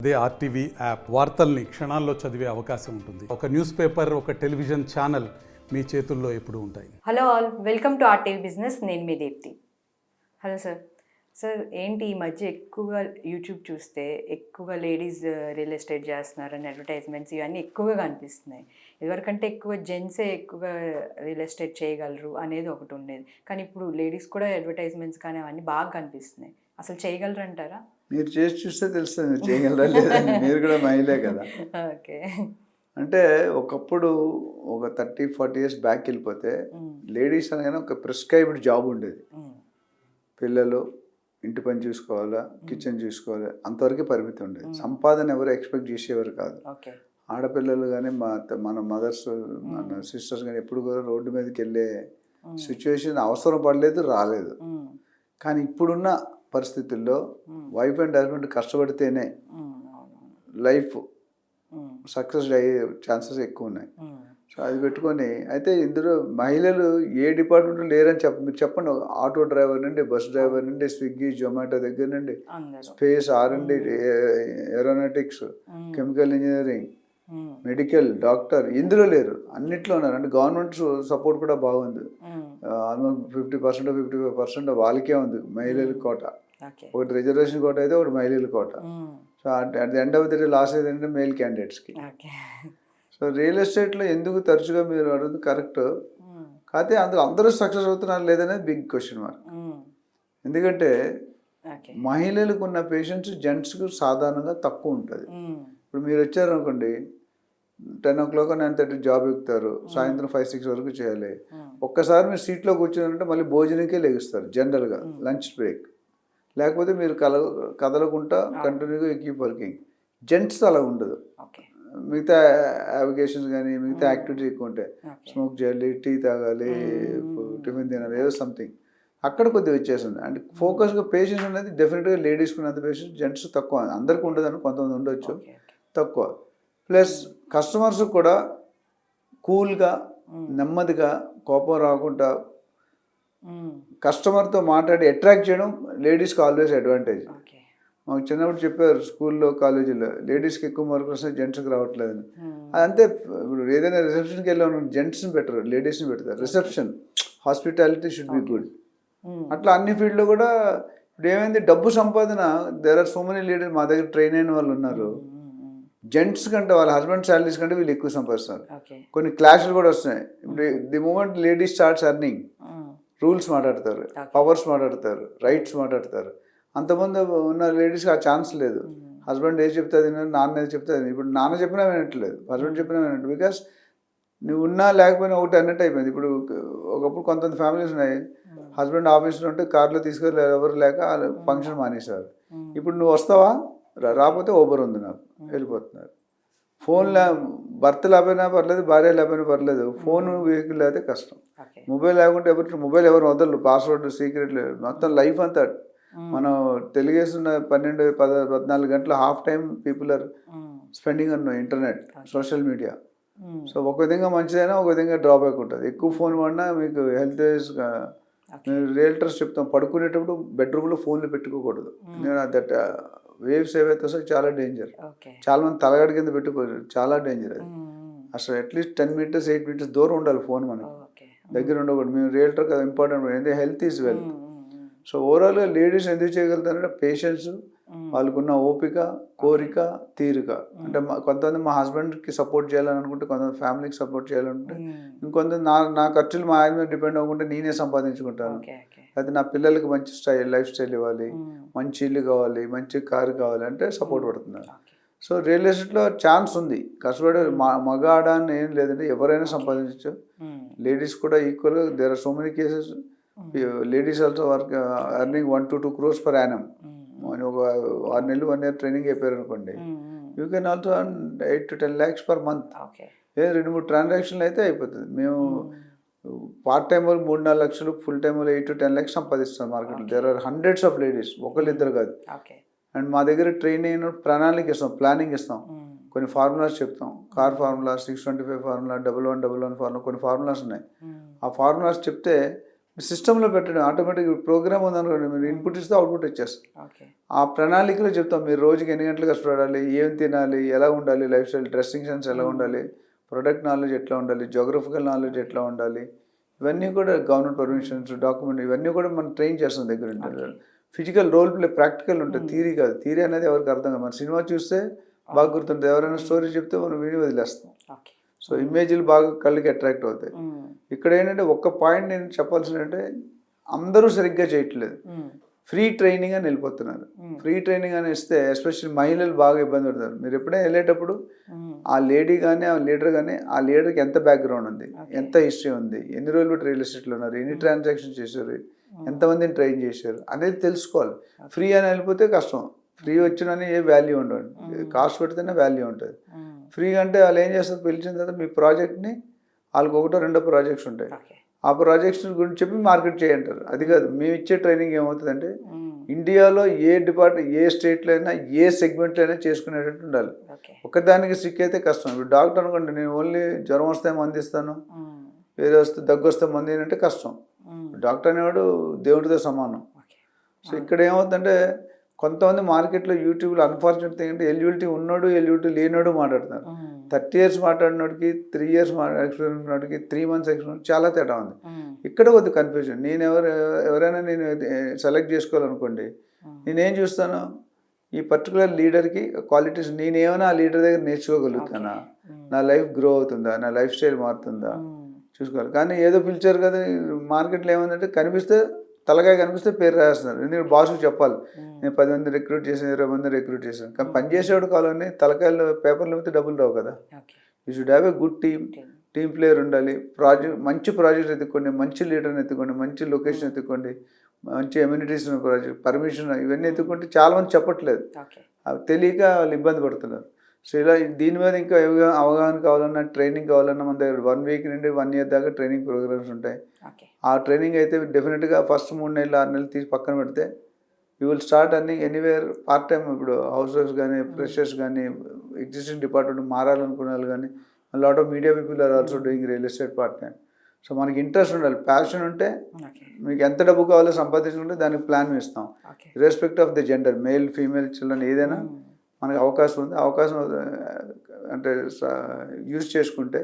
అదే RTV app వార్తల్ని క్షణాల్లో చదివే అవకాశం ఉంటుంది. ఒక న్యూస్ పేపర్, ఒక టెలివిజన్ ఛానల్ మీ చేతుల్లో ఎప్పుడూ ఉంటాయి. Hello all, welcome to RTV business. నేను మీ దీప్తి. Hello sir. సార్ ఏంటి ఈ మధ్య ఎక్కువగా యూట్యూబ్ చూస్తే ఎక్కువగా లేడీస్ రియల్ ఎస్టేట్ చేస్తున్నారని అడ్వర్టైజ్మెంట్స్ ఇవన్నీ ఎక్కువగా కనిపిస్తున్నాయి. ఇదివరకంటే ఎక్కువ జెంట్సే ఎక్కువగా రియల్ ఎస్టేట్ చేయగలరు అనేది ఒకటి ఉండేది, కానీ ఇప్పుడు లేడీస్ కూడా అడ్వర్టైజ్మెంట్స్ కానీ అవన్నీ బాగా కనిపిస్తున్నాయి. అసలు చేయగలరు అంటారా? మీరు చేసి చూస్తే తెలుస్తుంది మీరు చేయగలరా లేదని. మీరు కూడా మహిళే కదా. ఓకే. అంటే ఒకప్పుడు ఒక 30-40 ఇయర్స్ బ్యాక్ వెళ్ళిపోతే లేడీస్ అనగానే ఒక ప్రిస్క్రైబ్డ్ జాబ్ ఉండేది. పిల్లలు, ఇంటి పని చూసుకోవాలా, కిచెన్ చూసుకోవాలి, అంతవరకే పరిమితి ఉండేది. సంపాదన ఎవరు ఎక్స్పెక్ట్ చేసేవారు కాదు. ఆడపిల్లలు కానీ మన మదర్స్, మన సిస్టర్స్ కానీ ఎప్పుడు కూడా రోడ్డు మీదకి వెళ్ళే సిచ్యువేషన్ అవసరం పడలేదు, రాలేదు. కానీ ఇప్పుడున్న పరిస్థితుల్లో వైఫ్ అండ్ హస్బెండ్ కష్టపడితేనే లైఫ్ సక్సెస్ అయ్యే ఛాన్సెస్ ఎక్కువ ఉన్నాయి. సో అది పెట్టుకొని అయితే ఇందులో మహిళలు ఏ డిపార్ట్మెంట్లో లేరని మీరు చెప్పండి. ఆటో డ్రైవర్ నుండి, బస్ డ్రైవర్ నుండి, స్విగ్గీ, జొమాటో దగ్గర నుండి, space, R&D, aeronautics, chemical engineering, medical, doctor, ఇందులో లేరు, అన్నిట్లో ఉన్నారు. అంటే గవర్నమెంట్ సపోర్ట్ కూడా బాగుంది. ఆల్మోస్ట్ 50% 55% వాళ్ళకే ఉంది మహిళల కోట. ఒకటి రిజర్వేషన్ కోట అయితే ఒకటి మహిళల quota. So at the end of the day loss ఏదంటే మేల్ క్యాండిడేట్స్కి. సో రియల్ ఎస్టేట్లో ఎందుకు తరచుగా మీరు అడుగుతుంది కరెక్ట్, కాకపోతే అందులో అందరూ సక్సెస్ అవుతున్నారు లేదనేది బిగ్ క్వశ్చన్ మార్క్. ఎందుకంటే మహిళలకు ఉన్న పేషెన్స్ జెంట్స్కు సాధారణంగా తక్కువ ఉంటుంది. ఇప్పుడు మీరు వచ్చారనుకోండి, 10 o'clock 9:30 జాబ్ ఎక్కుతారు, సాయంత్రం 5-6 వరకు చేయాలి. ఒక్కసారి మీరు సీట్లో కూర్చున్నారంటే మళ్ళీ భోజనంకే లెగుస్తారు జనరల్గా, లంచ్ బ్రేక్. లేకపోతే మీరు కదలకుండా కంటిన్యూగా కీప్ వర్కింగ్. జెంట్స్ అలా ఉండదు. మిగతా అవిగేషన్స్ కానీ మిగతా యాక్టివిటీ ఎక్కువ ఉంటాయి. స్మోక్ చేయాలి, టీ తాగాలి, టిఫిన్ తినాలి, ఏదో సంథింగ్. అక్కడ కొద్దిగా వచ్చేసింది. అంటే ఫోకస్గా పేషెన్స్ అనేది డెఫినెట్గా లేడీస్కి ఉన్నంత పేషెన్స్ జెంట్స్ తక్కువ. అందరికీ ఉండదని కొంతమంది ఉండొచ్చు, తక్కువ. ప్లస్ కస్టమర్స్ కూడా కూల్గా, నెమ్మదిగా, కోపం రాకుండా కస్టమర్తో మాట్లాడి అట్రాక్ట్ చేయడం లేడీస్కి ఆల్వేస్ అడ్వాంటేజ్. మాకు చిన్నప్పుడు చెప్పారు స్కూల్లో, కాలేజీలో లేడీస్కి ఎక్కువ మార్కులు వస్తే జెంట్స్కి రావట్లేదని. అదంతే. ఇప్పుడు ఏదైనా రిసెప్షన్కి వెళ్ళాను జెంట్స్ని పెట్టరు, లేడీస్ని పెడతారు. Reception, hospitality should be good. అట్లా అన్ని ఫీల్డ్లో కూడా ఇప్పుడు ఏమైంది, డబ్బు సంపాదన, there are so many leaders మా దగ్గర ట్రైన్ అయిన వాళ్ళు ఉన్నారు. జెంట్స్ కంటే వాళ్ళ హస్బెండ్ శాలరీస్ కంటే వీళ్ళు ఎక్కువ సంపాదిస్తారు. కొన్ని క్లాషులు కూడా వస్తున్నాయి. ఇప్పుడు the moment ladies starts earning, rules మాట్లాడతారు, పవర్స్ మాట్లాడతారు, రైట్స్ మాట్లాడతారు. అంతమంది ఉన్న లేడీస్కి ఆ ఛాన్స్ లేదు. హస్బెండ్ ఏది చెప్తే అది, నాన్న ఏది చెప్తే అది. ఇప్పుడు నాన్న చెప్పినా వినట్లేదు, హస్బెండ్ చెప్పినా వినట్లేదు. బికాస్ నువ్వు ఉన్నా లేకపోయినా ఒకటి అన్నట్టు అయిపోయింది. ఇప్పుడు ఒకప్పుడు కొంతమంది ఫ్యామిలీస్ ఉన్నాయి, హస్బెండ్ ఆఫీస్లో ఉంటే కార్లో తీసుకెళ్ళి ఎవరు లేక ఫంక్షన్ మానేశారు. ఇప్పుడు నువ్వు వస్తావా, రాకపోతే ఓబర్ ఉంది నాకు, వెళ్ళిపోతున్నారు. ఫోన్లో భర్త లేకపోయినా పర్లేదు, భార్య లేకపోయినా పర్లేదు, ఫోన్ వెహికల్ అయితే కష్టం. మొబైల్ లేకుంటే మొబైల్ ఎవరు వదలరు, పాస్వర్డ్ సీక్రెట్ లేదు. మొత్తం లైఫ్ అంతా మనం తెలుగేస్తున్న 12-14 గంటల half time people are spending on internet, social media. So ఒక విధంగా మంచిదైనా ఒక విధంగా డ్రాబ్యాక్ ఉంటుంది. ఎక్కువ ఫోన్ వాడినా మీకు హెల్త్ వైజ్గా మేము రియల్టర్స్ చెప్తాం, పడుకునేటప్పుడు బెడ్రూమ్లో ఫోన్లు పెట్టుకోకూడదు. దట్ వేవ్స్ ఏవైతే వస్తాయో చాలా డేంజర్. చాలా మంది తలగడి కింద పెట్టుకోరు, చాలా డేంజర్ అది. అసలు అట్లీస్ట్ 10 meters 8 meters దూరం ఉండాలి ఫోన్, మనకి దగ్గర ఉండకూడదు. మేము రియల్టర్ కదా ఇంపార్టెంట్, ఎందుకంటే హెల్త్ ఈజ్ వెల్త్. సో ఓవరాల్గా లేడీస్ ఎందుకు చేయగలుగుతారంటే పేషెన్స్, వాళ్ళకున్న ఓపిక, కోరిక, తీరిక. అంటే కొంతమంది మా హస్బెండ్కి సపోర్ట్ చేయాలని అనుకుంటే, కొంతమంది ఫ్యామిలీకి సపోర్ట్ చేయాలనుకుంటే, ఇంకొంతమంది నా ఖర్చులు మా ఆయన మీద డిపెండ్ అవ్వకుంటే నేనే సంపాదించుకుంటాను. అయితే నా పిల్లలకి మంచి లైఫ్ స్టైల్ ఇవ్వాలి, మంచి ఇల్లు కావాలి, మంచి కారు కావాలి అంటే సపోర్ట్ పడుతున్నారు. సో రియల్ ఎస్టేట్లో ఛాన్స్ ఉంది. కష్టపడే మగ ఆడ అని ఏం లేదంటే ఎవరైనా సంపాదించవచ్చు. లేడీస్ కూడా ఈక్వల్గా. There are so many cases ladies also work earning 1 to 2 crores per annum. ఒక 6 నెలలు 1 year ట్రైనింగ్ అయిపోయారు అనుకోండి, you can also earn 8 to 10 lakhs per month. 2-3 ట్రాన్సాక్షన్లు అయితే అయిపోతుంది. మేము పార్ట్ టైం వాళ్ళు 3-4 లక్షలు, ఫుల్ టైం వాళ్ళు 8 to 10 lakhs సంపాదిస్తాం మార్కెట్లో. There are hundreds of ladies, ఒకళ్ళిద్దరు కాదు. అండ్ మా దగ్గర ట్రైన్ అయిన ప్రణాళిక ఇస్తాం, ప్లానింగ్ ఇస్తాం, కొన్ని ఫార్ములాస్ చెప్తాం. కార్ ఫార్ములా, 625 ఫార్ములా, 1111 ఫార్ములా, కొన్ని ఫార్ములాస్ ఉన్నాయి. ఆ ఫార్ములాస్ చెప్తే సిస్టంలో పెట్టడం ఆటోమేటిక్ ప్రోగ్రామ్ ఉందనుకోండి, మీరు ఇన్పుట్ ఇస్తే అవుట్పుట్ వచ్చేస్తుంది. ఓకే. ఆ ప్రణాళికలో చెప్తాం మీరు రోజుకి ఎన్ని గంటలు కష్టపడాలి, ఏం తినాలి, ఎలా ఉండాలి, లైఫ్ స్టైల్, డ్రెస్సింగ్ సెన్స్ ఎలా ఉండాలి, ప్రొడక్ట్ నాలెడ్జ్ ఎట్లా ఉండాలి, జోగ్రఫికల్ నాలెడ్జ్ ఎట్లా ఉండాలి, ఇవన్నీ కూడా గవర్నమెంట్ పర్మిషన్స్, డాక్యుమెంట్ ఇవన్నీ కూడా మనం ట్రైన్ చేస్తాం దగ్గర ఉంటుంది. ఫిజికల్ రోల్ ప్లే ప్రాక్టికల్ ఉంటుంది, థియరీ కాదు. థియరీ అనేది ఎవరికి అర్థం కాదు. మన సినిమా చూస్తే బాగా గుర్తుంటుంది, ఎవరైనా స్టోరీ చెప్తే మనం విని వదిలేస్తాం. ఓకే. సో ఇమేజ్లు బాగా కళ్ళకి అట్రాక్ట్ అవుతాయి. ఇక్కడ ఏంటంటే ఒక్క పాయింట్ నేను చెప్పాల్సిందంటే అందరూ సరిగ్గా చేయట్లేదు, ఫ్రీ ట్రైనింగ్ అని వెళ్ళిపోతున్నారు. ఫ్రీ ట్రైనింగ్ అని ఇస్తే ఎస్పెషల్లీ మహిళలు బాగా ఇబ్బంది పడతారు. మీరు ఎప్పుడైనా వెళ్ళేటప్పుడు ఆ లేడీ కానీ ఆ లీడర్ కానీ ఆ లీడర్కి ఎంత బ్యాక్గ్రౌండ్ ఉంది, ఎంత హిస్టరీ ఉంది, ఎన్ని రోజులు బట్టి రియల్ ఎస్టేట్లో ఉన్నారు, ఎన్ని ట్రాన్సాక్షన్ చేశారు, ఎంతమందిని ట్రైన్ చేశారు అనేది తెలుసుకోవాలి. ఫ్రీ అని వెళ్ళిపోతే కష్టం. ఫ్రీ వచ్చినని ఏ వాల్యూ ఉండదు, కాస్ట్ పెడితేనే వాల్యూ ఉంటుంది. ఫ్రీ అంటే వాళ్ళు ఏం చేస్తారు, పిలిచిన తర్వాత మీ ప్రాజెక్ట్ని వాళ్ళకి ఒకటో రెండో ప్రాజెక్ట్స్ ఉంటాయి, ఆ ప్రాజెక్ట్స్ గురించి చెప్పి మార్కెట్ చేయంటారు. అది కాదు, మేము ఇచ్చే ట్రైనింగ్ ఏమవుతుందంటే ఇండియాలో ఏ స్టేట్లో అయినా ఏ సెగ్మెంట్లో అయినా చేసుకునేటట్టు ఉండాలి. ఒకదానికి స్టిక్ అయితే కష్టం. ఇప్పుడు డాక్టర్ అనుకోండి, నేను ఓన్లీ జ్వరం వస్తే మందు ఇస్తాను, వేరే వస్తే దగ్గు వస్తే మందు ఏంటంటే కష్టం. డాక్టర్ అనేవాడు దేవుడితో సమానం. సో ఇక్కడ ఏమవుతుందంటే కొంతమంది మార్కెట్లో యూట్యూబ్లో అన్ఫార్చునేట్ థింగ్ అంటే ఎలిజిబిలిటీ ఉన్నాడు ఎలిజిబిలిటీ లేనివాడు మాట్లాడుతున్నారు. 30 years మాట్లాడినోడికి 3 years ఎక్స్పీరియన్స్ ఉన్నోడికి 3 months ఎక్స్పీరియన్స్ చాలా తేడా ఉంది. ఇక్కడ కొద్ది కన్ఫ్యూజన్. నేను ఎవరైనా నేను సెలెక్ట్ చేసుకోవాలనుకోండి, నేనేం చూస్తాను, ఈ పర్టికులర్ లీడర్కి క్వాలిటీస్ నేనేమైనా ఆ లీడర్ దగ్గర నేర్చుకోగలుగుతానా, నా లైఫ్ గ్రో అవుతుందా, నా లైఫ్ స్టైల్ మారుతుందా చూసుకోవాలి. కానీ ఏదో పిలిచారు కదా, మార్కెట్లో ఏమందంటే కనిపిస్తే తలకాయ కనిపిస్తే పేరు రాస్తున్నారు. ఎందుకంటే బాస్కి చెప్పాలి, నేను 10 మంది రిక్రూట్ చేశాను, 20 మంది రిక్రూట్ చేశాను. కానీ పనిచేసేవాడు కావాలని తలకాయలు పేపర్లు అయితే డబ్బులు రావు కదా. You should have a good team player ఉండాలి. మంచి ప్రాజెక్ట్ ఎత్తుకోండి, మంచి లీడర్ని ఎత్తుకోండి, మంచి లొకేషన్ ఎత్తుకోండి, మంచి ఎమ్యూనిటీస్ ఉన్న ప్రాజెక్ట్, పర్మిషన్ ఇవన్నీ ఎత్తుకుంటే చాలామంది చెప్పట్లేదు, అవి తెలియక వాళ్ళు ఇబ్బంది పడుతున్నారు. సో ఇలా దీని మీద ఇంకా అవగాహన కావాలన్నా, ట్రైనింగ్ కావాలన్నా మన దగ్గర 1 week నుండి 1 year దాకా ట్రైనింగ్ ప్రోగ్రామ్స్ ఉంటాయి. ఆ ట్రైనింగ్ అయితే డెఫినెట్గా ఫస్ట్ 3 నెలలు 6 నెలలు తీసి పక్కన పెడితే you will start earning anywhere part time. ఇప్పుడు హౌస్ వైఫ్స్ కానీ, ఫ్రెషర్స్ కానీ, ఎగ్జిస్టింగ్ డిపార్ట్మెంట్ మారాలనుకునే వాళ్ళు కానీ, lot of media people are also doing real estate part time. So మనకి ఇంట్రెస్ట్ ఉండాలి, ప్యాషన్ ఉంటే మీకు ఎంత డబ్బు కావాలో సంపాదించుకుంటే దానికి ప్లాన్ ఇస్తాం. Respect of the gender, male female children ఏదైనా మనకు అవకాశం ఉంది. అవకాశం అంటే యూజ్ చేసుకుంటే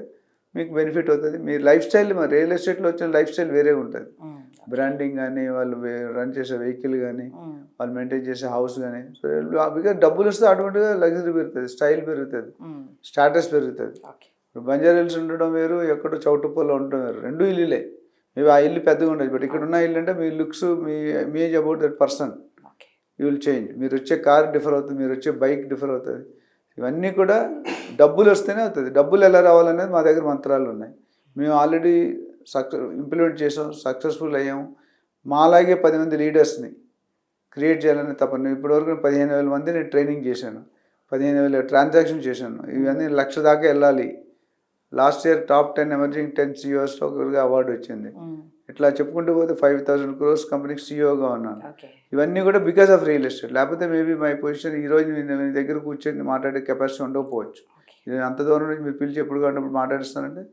మీకు బెనిఫిట్ అవుతుంది. మీ లైఫ్ స్టైల్, రియల్ ఎస్టేట్లో వచ్చిన లైఫ్ స్టైల్ వేరే ఉంటుంది. బ్రాండింగ్ కానీ, వాళ్ళు రన్ చేసే వెహికల్ కానీ, వాళ్ళు మెయింటైన్ చేసే హౌస్ కానీ. సో బికాజ్ డబ్బులు వస్తే ఆటోమేటిక్గా లగ్జరీ పెరుగుతుంది, స్టైల్ పెరుగుతుంది, స్టాటస్ పెరుగుతుంది. ఇప్పుడు బంజారా హిల్స్ ఉండడం వేరు, ఎక్కడో చౌటుప్పల్లో ఉండడం వేరు, 2 ఇల్లులే. మేబీ ఆ ఇల్లు పెద్దగా ఉండదు, బట్ ఇక్కడ ఉన్న ఇల్లు అంటే మీ లుక్స్, మీ age about that person you will change. మీరు వచ్చే కార్ డిఫర్ అవుతుంది, మీరు వచ్చే బైక్ డిఫర్ అవుతుంది. ఇవన్నీ కూడా డబ్బులు వస్తేనే అవుతుంది. డబ్బులు ఎలా రావాలనేది మా దగ్గర మంత్రాలు ఉన్నాయి. మేము ఆల్రెడీ ఇంప్లిమెంట్ చేసాం, సక్సెస్ఫుల్ అయ్యాము. మాలాగే 10 మంది లీడర్స్ని క్రియేట్ చేయాలని తప్పని ఇప్పటివరకు 15,000 మంది నేను ట్రైనింగ్ చేశాను, 15,000 ట్రాన్సాక్షన్ చేశాను. ఇవన్నీ 1,00,000 దాకా వెళ్ళాలి. లాస్ట్ ఇయర్ టాప్ 10 ఎమర్జింగ్ 10 CEOస్లో ఒకరిగా అవార్డు వచ్చింది. ఇట్లా చెప్పుకుంటూ పోతే 5,000 crores కంపెనీకి CEO గా ఉన్నాను. ఇవన్నీ కూడా బికాస్ ఆఫ్ రియల్ ఎస్టేట్. లేకపోతే మేబీ మై పొజిషన్ ఈరోజు మీ దగ్గర కూర్చొని మాట్లాడే కెపాసిటీ ఉండకపోవచ్చు. ఇది అంత దూరం నుంచి మీరు పిలిచి ఎప్పుడు కావాలంటే మాట్లాడిస్తానంటే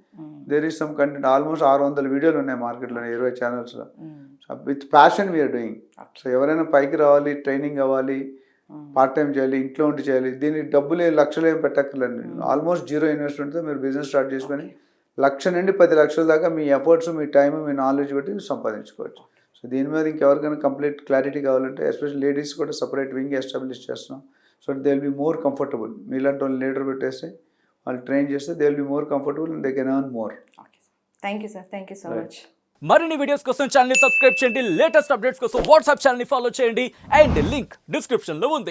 there is some content. Almost 600 వీడియోలు ఉన్నాయి మార్కెట్లో, 20 ఛానల్స్లో. With passion we are doing. So ఎవరైనా పైకి రావాలి, ట్రైనింగ్ అవ్వాలి, పార్ట్ టైం చేయాలి, ఇంట్లో ఉండి చేయాలి, దీనికి డబ్బులు లక్షలు ఏం పెట్టక్కర్లేదు. ఆల్మోస్ట్ 0 ఇన్వెస్ట్మెంట్తో మీరు బిజినెస్ స్టార్ట్ చేసుకొని 1,00,000 నుండి 10 లక్షల దాకా మీ ఎఫర్ట్స్, మీ టైం, మీ నాలెడ్జ్ బట్టి సంపాదించుకోవచ్చు. సో దీని మీద ఇంకెవరికైనా కంప్లీట్ క్లారిటీ కావాలంటే ఎస్పెషల్లీ లేడీస్ కూడా సపరేట్ వింగ్ ఎస్టాబ్లిష్ చేస్తున్నాం. So they will be more comfortable. మీలాంటి వాళ్ళు లీడర్ పెట్టేసి వాళ్ళు ట్రైన్ చేస్తే they will be more comfortable and they can earn more. Thank you sir, thank you so much. మరిన్ని videos కోసం channel ని సబ్స్క్రైబ్ చేయండి, లేటెస్ట్ అప్డేట్స్ కోసం వాట్సాప్ ఛానల్ ని ఫాలో చేయండి, అండ్ లింక్ డిస్క్రిప్షన్ లో ఉంది.